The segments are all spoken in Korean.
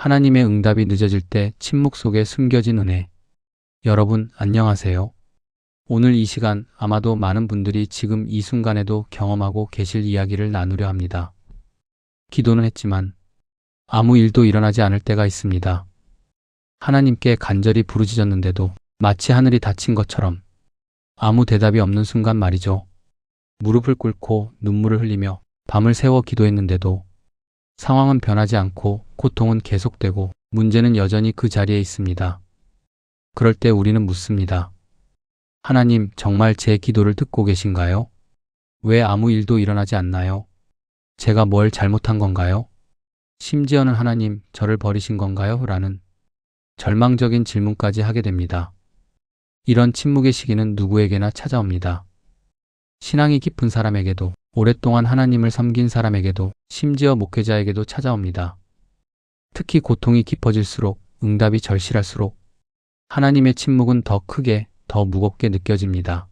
하나님의 응답이 늦어질 때 침묵 속에 숨겨진 은혜. 여러분, 안녕하세요. 오늘 이 시간 아마도 많은 분들이 지금 이 순간에도 경험하고 계실 이야기를 나누려 합니다. 기도는 했지만 아무 일도 일어나지 않을 때가 있습니다. 하나님께 간절히 부르짖었는데도 마치 하늘이 닫힌 것처럼 아무 대답이 없는 순간 말이죠. 무릎을 꿇고 눈물을 흘리며 밤을 새워 기도했는데도 상황은 변하지 않고 고통은 계속되고 문제는 여전히 그 자리에 있습니다. 그럴 때 우리는 묻습니다. 하나님, 정말 제 기도를 듣고 계신가요? 왜 아무 일도 일어나지 않나요? 제가 뭘 잘못한 건가요? 심지어는 하나님, 저를 버리신 건가요? 라는 절망적인 질문까지 하게 됩니다. 이런 침묵의 시기는 누구에게나 찾아옵니다. 신앙이 깊은 사람에게도, 오랫동안 하나님을 섬긴 사람에게도, 심지어 목회자에게도 찾아옵니다. 특히 고통이 깊어질수록, 응답이 절실할수록 하나님의 침묵은 더 크게, 더 무겁게 느껴집니다.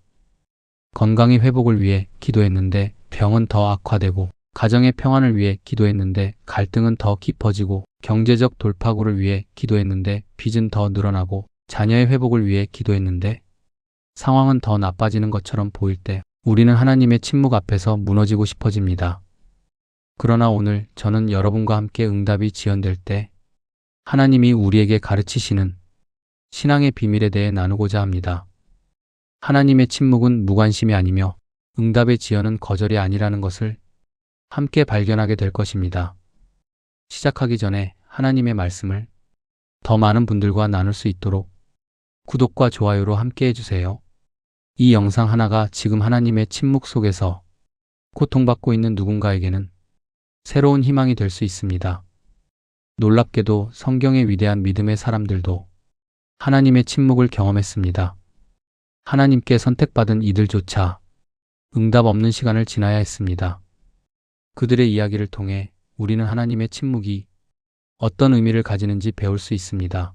건강의 회복을 위해 기도했는데 병은 더 악화되고, 가정의 평안을 위해 기도했는데 갈등은 더 깊어지고, 경제적 돌파구를 위해 기도했는데 빚은 더 늘어나고, 자녀의 회복을 위해 기도했는데 상황은 더 나빠지는 것처럼 보일 때 우리는 하나님의 침묵 앞에서 무너지고 싶어집니다. 그러나 오늘 저는 여러분과 함께 응답이 지연될 때 하나님이 우리에게 가르치시는 신앙의 비밀에 대해 나누고자 합니다. 하나님의 침묵은 무관심이 아니며 응답의 지연은 거절이 아니라는 것을 함께 발견하게 될 것입니다. 시작하기 전에 하나님의 말씀을 더 많은 분들과 나눌 수 있도록 구독과 좋아요로 함께 해주세요. 이 영상 하나가 지금 하나님의 침묵 속에서 고통받고 있는 누군가에게는 새로운 희망이 될 수 있습니다. 놀랍게도 성경의 위대한 믿음의 사람들도 하나님의 침묵을 경험했습니다. 하나님께 선택받은 이들조차 응답 없는 시간을 지나야 했습니다. 그들의 이야기를 통해 우리는 하나님의 침묵이 어떤 의미를 가지는지 배울 수 있습니다.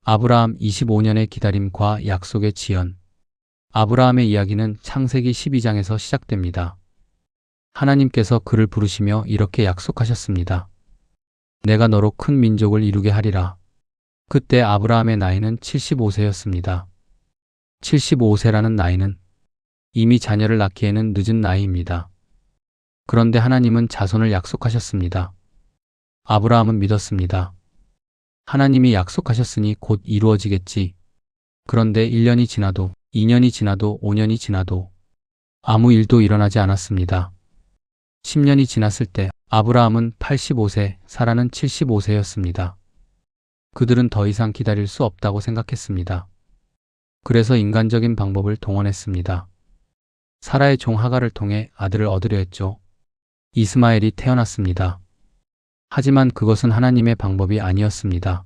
아브라함 25년의 기다림과 약속의 지연. 아브라함의 이야기는 창세기 12장에서 시작됩니다. 하나님께서 그를 부르시며 이렇게 약속하셨습니다. 내가 너로 큰 민족을 이루게 하리라. 그때 아브라함의 나이는 75세였습니다. 75세라는 나이는 이미 자녀를 낳기에는 늦은 나이입니다. 그런데 하나님은 자손을 약속하셨습니다. 아브라함은 믿었습니다. 하나님이 약속하셨으니 곧 이루어지겠지. 그런데 1년이 지나도 2년이 지나도 5년이 지나도 아무 일도 일어나지 않았습니다. 10년이 지났을 때 아브라함은 85세, 사라는 75세였습니다. 그들은 더 이상 기다릴 수 없다고 생각했습니다. 그래서 인간적인 방법을 동원했습니다. 사라의 종 하갈을 통해 아들을 얻으려 했죠. 이스마엘이 태어났습니다. 하지만 그것은 하나님의 방법이 아니었습니다.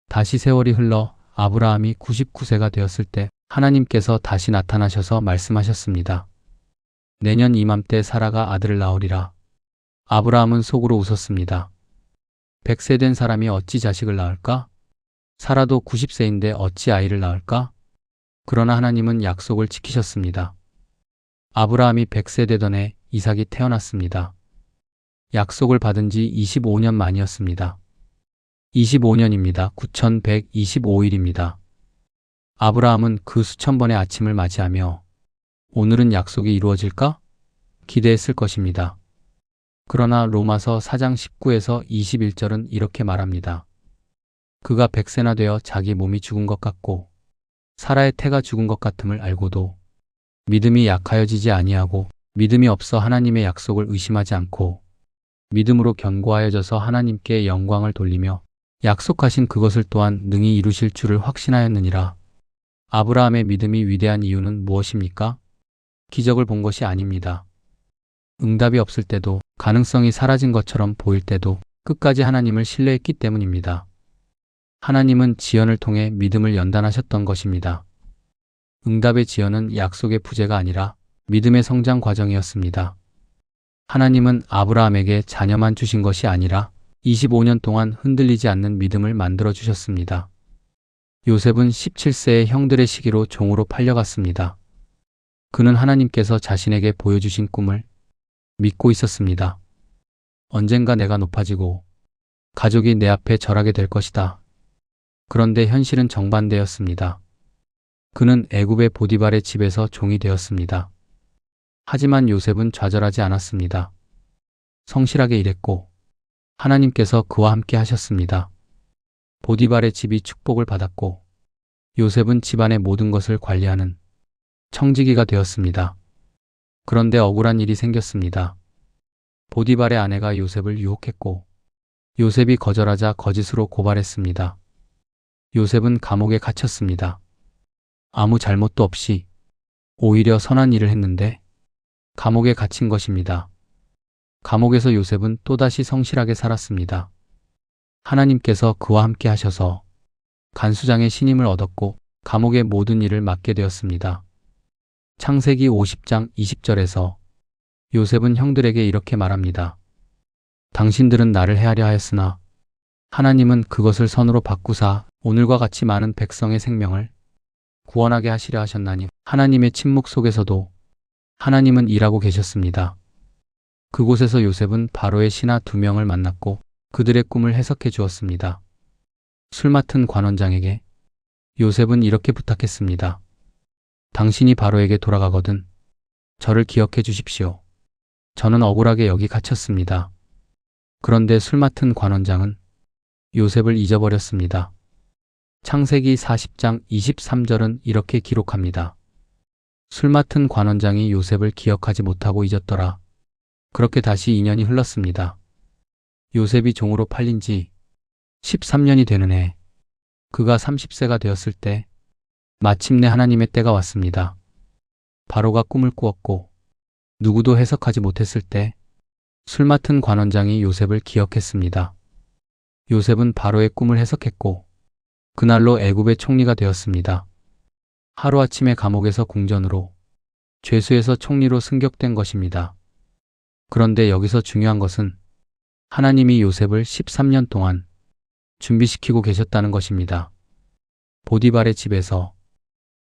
다시 세월이 흘러 아브라함이 99세가 되었을 때 하나님께서 다시 나타나셔서 말씀하셨습니다. 내년 이맘때 사라가 아들을 낳으리라. 아브라함은 속으로 웃었습니다. 100세 된 사람이 어찌 자식을 낳을까? 사라도 90세인데 어찌 아이를 낳을까? 그러나 하나님은 약속을 지키셨습니다. 아브라함이 100세 되던 해 이삭이 태어났습니다. 약속을 받은 지 25년 만이었습니다. 25년입니다. 9125일입니다. 아브라함은 그 수천 번의 아침을 맞이하며 오늘은 약속이 이루어질까? 기대했을 것입니다. 그러나 로마서 4장 19에서 21절은 이렇게 말합니다. 그가 100세나 되어 자기 몸이 죽은 것 같고 사라의 태가 죽은 것 같음을 알고도 믿음이 약하여지지 아니하고 믿음이 없어 하나님의 약속을 의심하지 않고 믿음으로 견고하여져서 하나님께 영광을 돌리며 약속하신 그것을 또한 능히 이루실 줄을 확신하였느니라. 아브라함의 믿음이 위대한 이유는 무엇입니까? 기적을 본 것이 아닙니다. 응답이 없을 때도, 가능성이 사라진 것처럼 보일 때도 끝까지 하나님을 신뢰했기 때문입니다. 하나님은 지연을 통해 믿음을 연단하셨던 것입니다. 응답의 지연은 약속의 부재가 아니라 믿음의 성장 과정이었습니다. 하나님은 아브라함에게 자녀만 주신 것이 아니라 25년 동안 흔들리지 않는 믿음을 만들어 주셨습니다. 요셉은 17세의 형들의 시기로 종으로 팔려갔습니다. 그는 하나님께서 자신에게 보여주신 꿈을 믿고 있었습니다. 언젠가 내가 높아지고 가족이 내 앞에 절하게 될 것이다. 그런데 현실은 정반대였습니다. 그는 애굽의 보디발의 집에서 종이 되었습니다. 하지만 요셉은 좌절하지 않았습니다. 성실하게 일했고 하나님께서 그와 함께 하셨습니다. 보디발의 집이 축복을 받았고 요셉은 집안의 모든 것을 관리하는 청지기가 되었습니다. 그런데 억울한 일이 생겼습니다. 보디발의 아내가 요셉을 유혹했고 요셉이 거절하자 거짓으로 고발했습니다. 요셉은 감옥에 갇혔습니다. 아무 잘못도 없이 오히려 선한 일을 했는데 감옥에 갇힌 것입니다. 감옥에서 요셉은 또다시 성실하게 살았습니다. 하나님께서 그와 함께 하셔서 간수장의 신임을 얻었고 감옥의 모든 일을 맡게 되었습니다. 창세기 50장 20절에서 요셉은 형들에게 이렇게 말합니다. 당신들은 나를 해하려 하였으나 하나님은 그것을 선으로 바꾸사 오늘과 같이 많은 백성의 생명을 구원하게 하시려 하셨나니 하나님의 침묵 속에서도 하나님은 일하고 계셨습니다. 그곳에서 요셉은 바로의 신하 2명을 만났고 그들의 꿈을 해석해 주었습니다. 술 맡은 관원장에게 요셉은 이렇게 부탁했습니다. 당신이 바로에게 돌아가거든 저를 기억해 주십시오. 저는 억울하게 여기 갇혔습니다. 그런데 술 맡은 관원장은 요셉을 잊어버렸습니다. 창세기 40장 23절은 이렇게 기록합니다. 술 맡은 관원장이 요셉을 기억하지 못하고 잊었더라. 그렇게 다시 2년이 흘렀습니다. 요셉이 종으로 팔린 지 13년이 되는 해, 그가 30세가 되었을 때 마침내 하나님의 때가 왔습니다. 바로가 꿈을 꾸었고 누구도 해석하지 못했을 때 술 맡은 관원장이 요셉을 기억했습니다. 요셉은 바로의 꿈을 해석했고 그날로 애굽의 총리가 되었습니다. 하루아침에 감옥에서 궁전으로, 죄수에서 총리로 승격된 것입니다. 그런데 여기서 중요한 것은 하나님이 요셉을 13년 동안 준비시키고 계셨다는 것입니다. 보디발의 집에서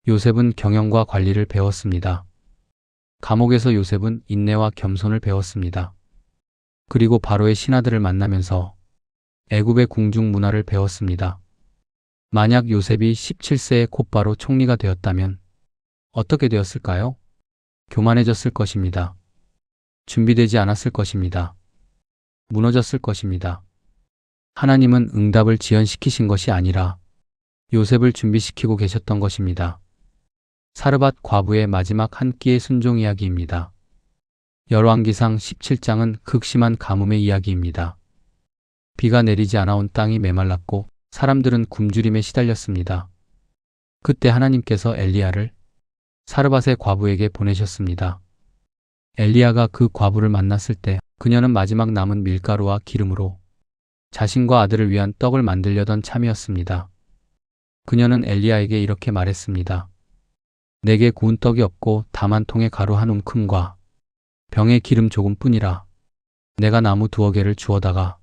요셉은 경영과 관리를 배웠습니다. 감옥에서 요셉은 인내와 겸손을 배웠습니다. 그리고 바로의 신하들을 만나면서 애굽의 궁중 문화를 배웠습니다. 만약 요셉이 17세에 곧바로 총리가 되었다면 어떻게 되었을까요? 교만해졌을 것입니다. 준비되지 않았을 것입니다. 무너졌을 것입니다. 하나님은 응답을 지연시키신 것이 아니라 요셉을 준비시키고 계셨던 것입니다. 사르밧 과부의 마지막 한 끼의 순종 이야기입니다. 열왕기상 17장은 극심한 가뭄의 이야기입니다. 비가 내리지 않아 온 땅이 메말랐고 사람들은 굶주림에 시달렸습니다. 그때 하나님께서 엘리야를 사르밧의 과부에게 보내셨습니다. 엘리야가 그 과부를 만났을 때 그녀는 마지막 남은 밀가루와 기름으로 자신과 아들을 위한 떡을 만들려던 참이었습니다. 그녀는 엘리야에게 이렇게 말했습니다. 내게 구운 떡이 없고 다만 통에 가루 한 움큼과 병에 기름 조금뿐이라. 내가 나무 2개를 주워다가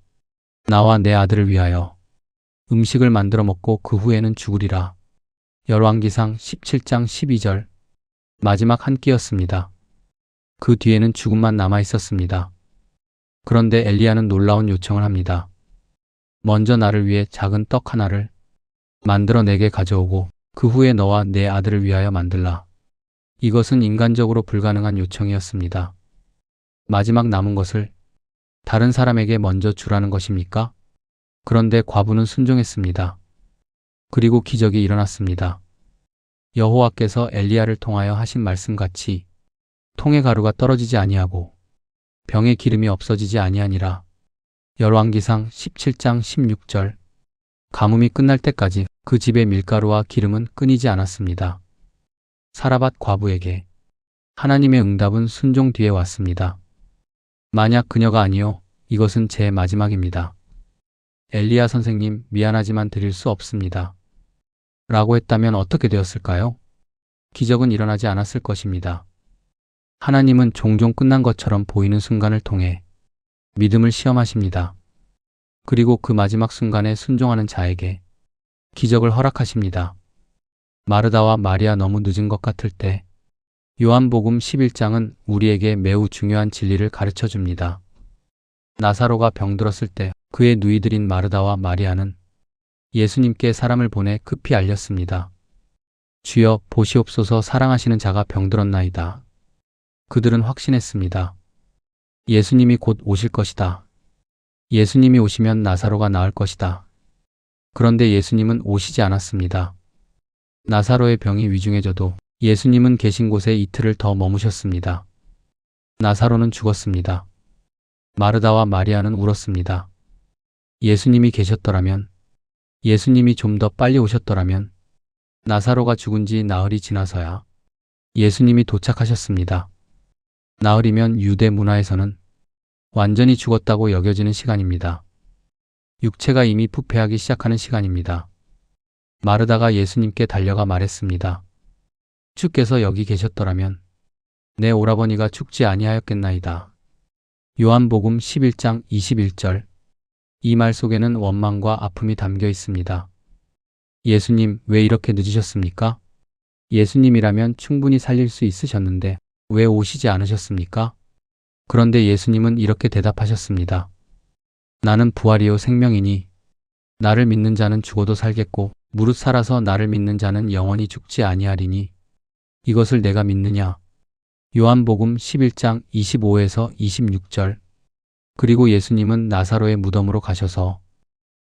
나와 내 아들을 위하여 음식을 만들어 먹고 그 후에는 죽으리라. 열왕기상 17장 12절. 마지막 한 끼였습니다. 그 뒤에는 죽음만 남아 있었습니다. 그런데 엘리야는 놀라운 요청을 합니다. 먼저 나를 위해 작은 떡 하나를 만들어 내게 가져오고 그 후에 너와 내 아들을 위하여 만들라. 이것은 인간적으로 불가능한 요청이었습니다. 마지막 남은 것을 다른 사람에게 먼저 주라는 것입니까? 그런데 과부는 순종했습니다. 그리고 기적이 일어났습니다. 여호와께서 엘리야를 통하여 하신 말씀같이 통의 가루가 떨어지지 아니하고 병에 기름이 없어지지 아니하니라. 열왕기상 17장 16절. 가뭄이 끝날 때까지 그 집의 밀가루와 기름은 끊이지 않았습니다. 사르밧 과부에게 하나님의 응답은 순종 뒤에 왔습니다. 만약 그녀가 아니요, 이것은 제 마지막입니다. 엘리야 선생님, 미안하지만 드릴 수 없습니다. 라고 했다면 어떻게 되었을까요? 기적은 일어나지 않았을 것입니다. 하나님은 종종 끝난 것처럼 보이는 순간을 통해 믿음을 시험하십니다. 그리고 그 마지막 순간에 순종하는 자에게 기적을 허락하십니다. 마르다와 마리아 너무 늦은 것 같을 때 요한복음 11장은 우리에게 매우 중요한 진리를 가르쳐 줍니다. 나사로가 병들었을 때 그의 누이들인 마르다와 마리아는 예수님께 사람을 보내 급히 알렸습니다. 주여, 보시옵소서, 사랑하시는 자가 병들었나이다. 그들은 확신했습니다. 예수님이 곧 오실 것이다. 예수님이 오시면 나사로가 나을 것이다. 그런데 예수님은 오시지 않았습니다. 나사로의 병이 위중해져도 예수님은 계신 곳에 이틀을 더 머무셨습니다. 나사로는 죽었습니다. 마르다와 마리아는 울었습니다. 예수님이 계셨더라면, 예수님이 좀 더 빨리 오셨더라면, 나사로가 죽은 지 나흘이 지나서야 예수님이 도착하셨습니다. 나흘이면 유대 문화에서는 완전히 죽었다고 여겨지는 시간입니다. 육체가 이미 부패하기 시작하는 시간입니다. 마르다가 예수님께 달려가 말했습니다. 주께서 여기 계셨더라면 내 오라버니가 죽지 아니하였겠나이다. 요한복음 11장 21절. 이 말 속에는 원망과 아픔이 담겨 있습니다. 예수님, 왜 이렇게 늦으셨습니까? 예수님이라면 충분히 살릴 수 있으셨는데 왜 오시지 않으셨습니까? 그런데 예수님은 이렇게 대답하셨습니다. 나는 부활이요 생명이니 나를 믿는 자는 죽어도 살겠고 무릇 살아서 나를 믿는 자는 영원히 죽지 아니하리니 이것을 내가 믿느냐? 요한복음 11장 25에서 26절. 그리고 예수님은 나사로의 무덤으로 가셔서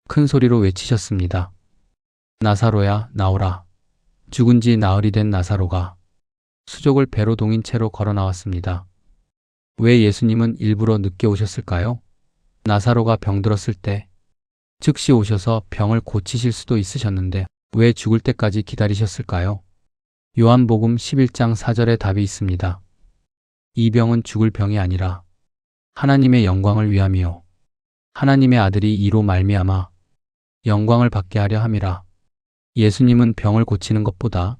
큰 소리로 외치셨습니다. 나사로야, 나오라. 죽은 지 나흘이 된 나사로가 수족을 배로 동인 채로 걸어 나왔습니다. 왜 예수님은 일부러 늦게 오셨을까요? 나사로가 병들었을 때 즉시 오셔서 병을 고치실 수도 있으셨는데 왜 죽을 때까지 기다리셨을까요? 요한복음 11장 4절에 답이 있습니다. 이 병은 죽을 병이 아니라 하나님의 영광을 위함이요 하나님의 아들이 이로 말미암아 영광을 받게 하려 함이라. 예수님은 병을 고치는 것보다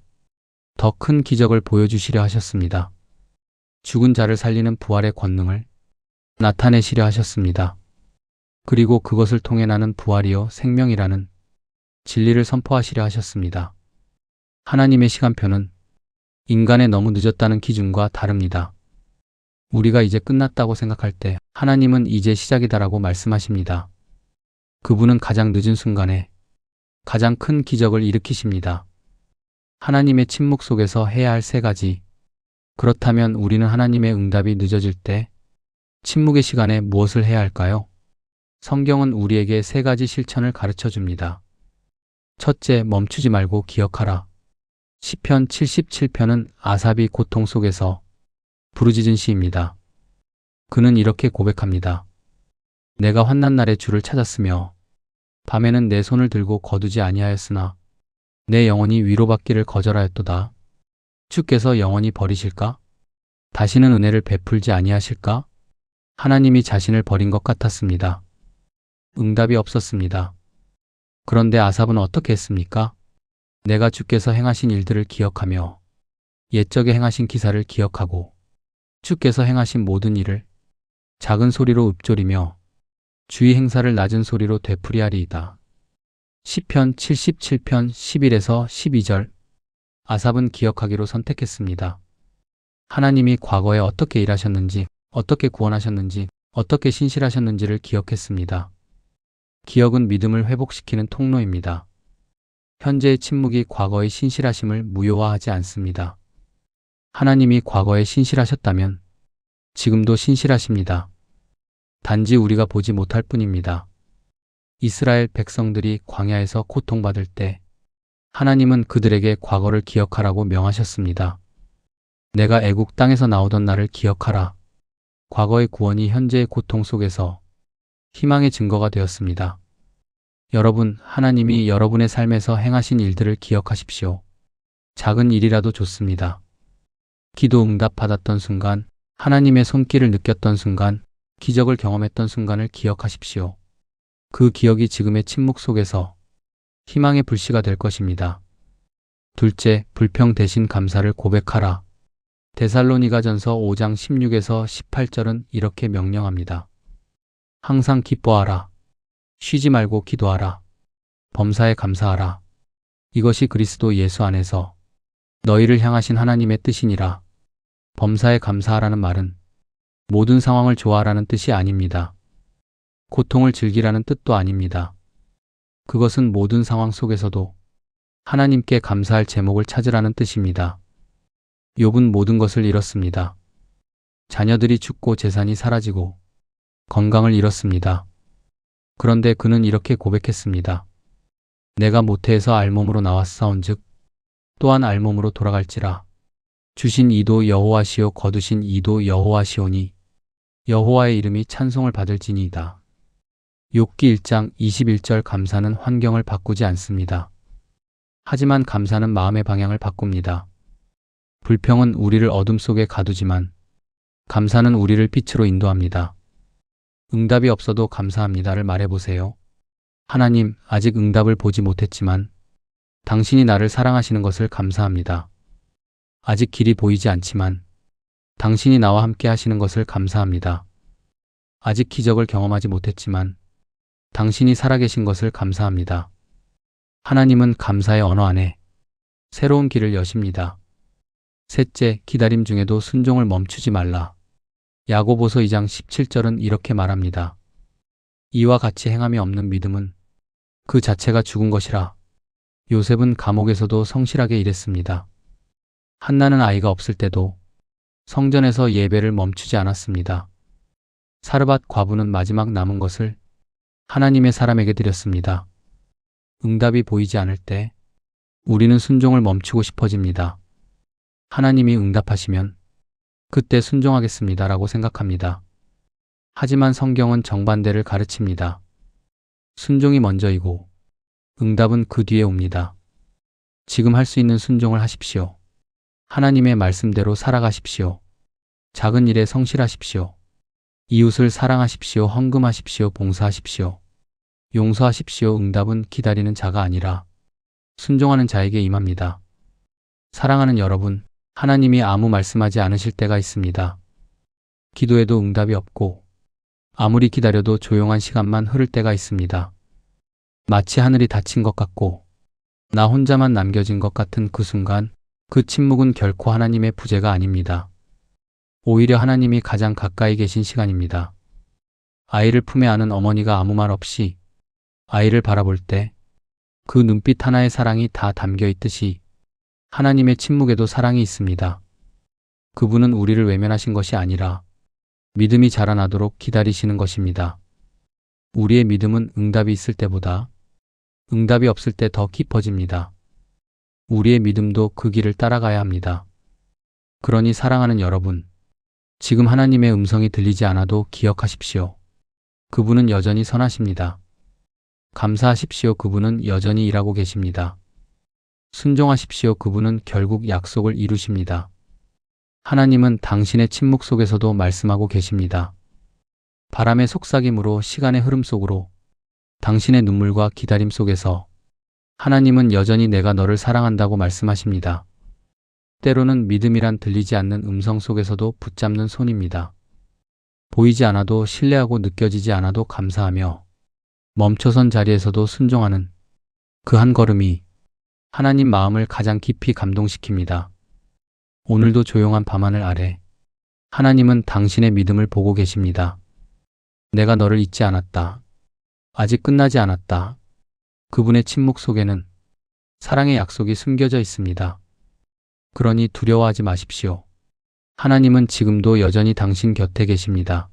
더 큰 기적을 보여주시려 하셨습니다. 죽은 자를 살리는 부활의 권능을 나타내시려 하셨습니다. 그리고 그것을 통해 나는 부활이요 생명이라는 진리를 선포하시려 하셨습니다. 하나님의 시간표는 인간의 너무 늦었다는 기준과 다릅니다. 우리가 이제 끝났다고 생각할 때 하나님은 이제 시작이다라고 말씀하십니다. 그분은 가장 늦은 순간에 가장 큰 기적을 일으키십니다. 하나님의 침묵 속에서 해야 할 세 가지. 그렇다면 우리는 하나님의 응답이 늦어질 때 침묵의 시간에 무엇을 해야 할까요? 성경은 우리에게 세 가지 실천을 가르쳐 줍니다. 첫째, 멈추지 말고 기억하라. 시편 77편은 아삽이 고통 속에서 부르짖은 시입니다. 그는 이렇게 고백합니다. 내가 환난 날에 주를 찾았으며 밤에는 내 손을 들고 거두지 아니하였으나 내 영혼이 위로받기를 거절하였도다. 주께서 영원히 버리실까? 다시는 은혜를 베풀지 아니하실까? 하나님이 자신을 버린 것 같았습니다. 응답이 없었습니다. 그런데 아삽은 어떻게 했습니까? 내가 주께서 행하신 일들을 기억하며 옛적에 행하신 기사를 기억하고 주께서 행하신 모든 일을 작은 소리로 읊조리며 주의 행사를 낮은 소리로 되풀이하리이다. 시편 77편 11에서 12절. 아삽은 기억하기로 선택했습니다. 하나님이 과거에 어떻게 일하셨는지, 어떻게 구원하셨는지, 어떻게 신실하셨는지를 기억했습니다. 기억은 믿음을 회복시키는 통로입니다. 현재의 침묵이 과거의 신실하심을 무효화하지 않습니다. 하나님이 과거에 신실하셨다면 지금도 신실하십니다. 단지 우리가 보지 못할 뿐입니다. 이스라엘 백성들이 광야에서 고통받을 때 하나님은 그들에게 과거를 기억하라고 명하셨습니다. 내가 애국 땅에서 나오던 날을 기억하라. 과거의 구원이 현재의 고통 속에서 희망의 증거가 되었습니다. 여러분, 하나님이 여러분의 삶에서 행하신 일들을 기억하십시오. 작은 일이라도 좋습니다. 기도 응답받았던 순간, 하나님의 손길을 느꼈던 순간, 기적을 경험했던 순간을 기억하십시오. 그 기억이 지금의 침묵 속에서 희망의 불씨가 될 것입니다. 둘째, 불평 대신 감사를 고백하라. 데살로니가전서 5장 16에서 18절은 이렇게 명령합니다. 항상 기뻐하라. 쉬지 말고 기도하라. 범사에 감사하라. 이것이 그리스도 예수 안에서 너희를 향하신 하나님의 뜻이니라. 범사에 감사하라는 말은 모든 상황을 좋아하라는 뜻이 아닙니다. 고통을 즐기라는 뜻도 아닙니다. 그것은 모든 상황 속에서도 하나님께 감사할 제목을 찾으라는 뜻입니다. 욥은 모든 것을 잃었습니다. 자녀들이 죽고 재산이 사라지고 건강을 잃었습니다. 그런데 그는 이렇게 고백했습니다. 내가 모태에서 알몸으로 나왔사온즉 또한 알몸으로 돌아갈지라. 주신 이도 여호와시요 거두신 이도 여호와시오니 여호와의 이름이 찬송을 받을지니이다. 욥기 1장 21절. 감사는 환경을 바꾸지 않습니다. 하지만 감사는 마음의 방향을 바꿉니다. 불평은 우리를 어둠 속에 가두지만 감사는 우리를 빛으로 인도합니다. 응답이 없어도 감사합니다를 말해보세요. 하나님, 아직 응답을 보지 못했지만 당신이 나를 사랑하시는 것을 감사합니다. 아직 길이 보이지 않지만 당신이 나와 함께 하시는 것을 감사합니다. 아직 기적을 경험하지 못했지만 당신이 살아계신 것을 감사합니다. 하나님은 감사의 언어 안에 새로운 길을 여십니다. 셋째, 기다림 중에도 순종을 멈추지 말라. 야고보서 2장 17절은 이렇게 말합니다. 이와 같이 행함이 없는 믿음은 그 자체가 죽은 것이라. 요셉은 감옥에서도 성실하게 일했습니다. 한나는 아이가 없을 때도 성전에서 예배를 멈추지 않았습니다. 사르밧 과부는 마지막 남은 것을 하나님의 사람에게 드렸습니다. 응답이 보이지 않을 때 우리는 순종을 멈추고 싶어집니다. 하나님이 응답하시면 그때 순종하겠습니다라고 생각합니다. 하지만 성경은 정반대를 가르칩니다. 순종이 먼저이고 응답은 그 뒤에 옵니다. 지금 할 수 있는 순종을 하십시오. 하나님의 말씀대로 살아가십시오. 작은 일에 성실하십시오. 이웃을 사랑하십시오. 헌금하십시오. 봉사하십시오. 용서하십시오. 응답은 기다리는 자가 아니라 순종하는 자에게 임합니다. 사랑하는 여러분, 하나님이 아무 말씀하지 않으실 때가 있습니다. 기도해도 응답이 없고 아무리 기다려도 조용한 시간만 흐를 때가 있습니다. 마치 하늘이 닫힌 것 같고 나 혼자만 남겨진 것 같은 그 순간, 그 침묵은 결코 하나님의 부재가 아닙니다. 오히려 하나님이 가장 가까이 계신 시간입니다. 아이를 품에 안은 어머니가 아무 말 없이 아이를 바라볼 때 그 눈빛 하나의 사랑이 다 담겨 있듯이 하나님의 침묵에도 사랑이 있습니다. 그분은 우리를 외면하신 것이 아니라 믿음이 자라나도록 기다리시는 것입니다. 우리의 믿음은 응답이 있을 때보다 응답이 없을 때 더 깊어집니다. 우리의 믿음도 그 길을 따라가야 합니다. 그러니 사랑하는 여러분, 지금 하나님의 음성이 들리지 않아도 기억하십시오. 그분은 여전히 선하십니다. 감사하십시오. 그분은 여전히 일하고 계십니다. 순종하십시오. 그분은 결국 약속을 이루십니다. 하나님은 당신의 침묵 속에서도 말씀하고 계십니다. 바람의 속삭임으로, 시간의 흐름 속으로, 당신의 눈물과 기다림 속에서 하나님은 여전히 내가 너를 사랑한다고 말씀하십니다. 때로는 믿음이란 들리지 않는 음성 속에서도 붙잡는 손입니다. 보이지 않아도 신뢰하고 느껴지지 않아도 감사하며 멈춰선 자리에서도 순종하는 그 한 걸음이 하나님 마음을 가장 깊이 감동시킵니다. 오늘도 조용한 밤하늘 아래 하나님은 당신의 믿음을 보고 계십니다. 내가 너를 잊지 않았다. 아직 끝나지 않았다. 그분의 침묵 속에는 사랑의 약속이 숨겨져 있습니다. 그러니 두려워하지 마십시오. 하나님은 지금도 여전히 당신 곁에 계십니다.